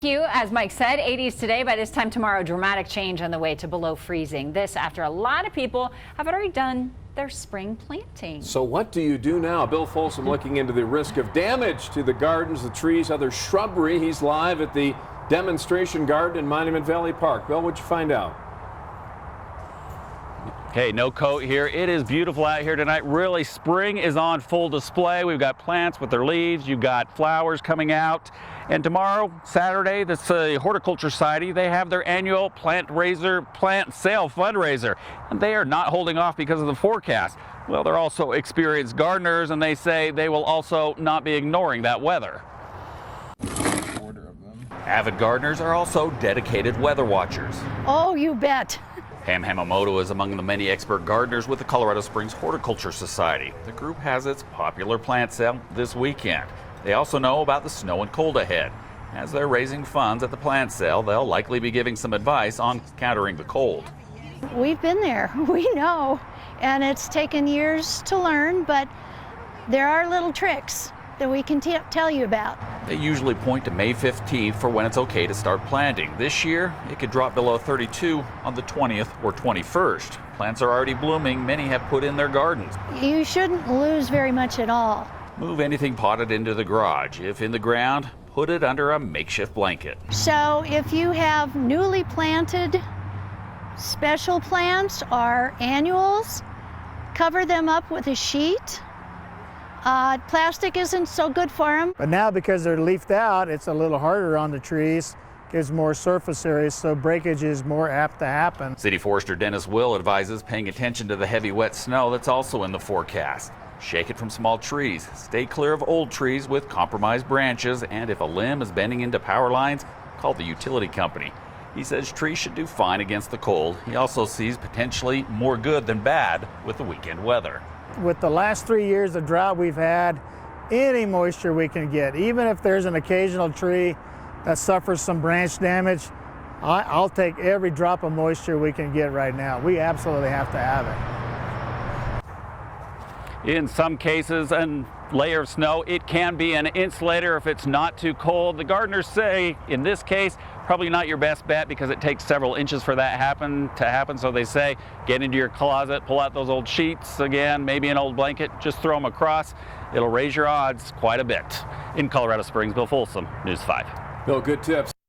Thank you. As Mike said, 80s today. By this time tomorrow, dramatic change on the way to below freezing. This after a lot of people have already done their spring planting. So what do you do now? Bill Folsom looking into the risk of damage to the gardens, the trees, other shrubbery. He's live at the demonstration garden in Monument Valley Park. Bill, what'd you find out? Hey, no coat here. It is beautiful out here tonight. Really, spring is on full display. We've got plants with their leaves. You've got flowers coming out. And tomorrow, Saturday, the Horticulture Society, they have their annual plant sale fundraiser. And they are not holding off because of the forecast. Well, they're also experienced gardeners, and they say they will also not be ignoring that weather. Avid gardeners are also dedicated weather watchers. Oh, you bet. Pam Hamamoto is among the many expert gardeners with the Colorado Springs Horticulture Society. The group has its popular plant sale this weekend. They also know about the snow and cold ahead. As they're raising funds at the plant sale, they'll likely be giving some advice on countering the cold. We've been there, we know, and it's taken years to learn, but there are little tricks that we can tell you about. They usually point to May 15th for when it's okay to start planting. This year, it could drop below 32 on the 20th or 21st. Plants are already blooming. Many have put in their gardens. You shouldn't lose very much at all. Move anything potted into the garage. If in the ground, put it under a makeshift blanket. So if you have newly planted special plants or annuals, cover them up with a sheet. Plastic isn't so good for them. But now because they're leafed out, it's a little harder on the trees, gives more surface area, so breakage is more apt to happen. City Forester Dennis Will advises paying attention to the heavy wet snow that's also in the forecast. Shake it from small trees. Stay clear of old trees with compromised branches, and if a limb is bending into power lines, call the utility company. He says trees should do fine against the cold. He also sees potentially more good than bad with the weekend weather. With the last 3 years of drought we've had, any moisture we can get, even if there's an occasional tree that suffers some branch damage, I'll take every drop of moisture we can get right now. We absolutely have to have it. In some cases, a layer of snow, it can be an insulator if it's not too cold. The gardeners say, in this case, probably not your best bet because it takes several inches for that to happen. So they say, get into your closet, pull out those old sheets again, maybe an old blanket, just throw them across. It'll raise your odds quite a bit. In Colorado Springs, Bill Folsom, News 5. Bill, good tips.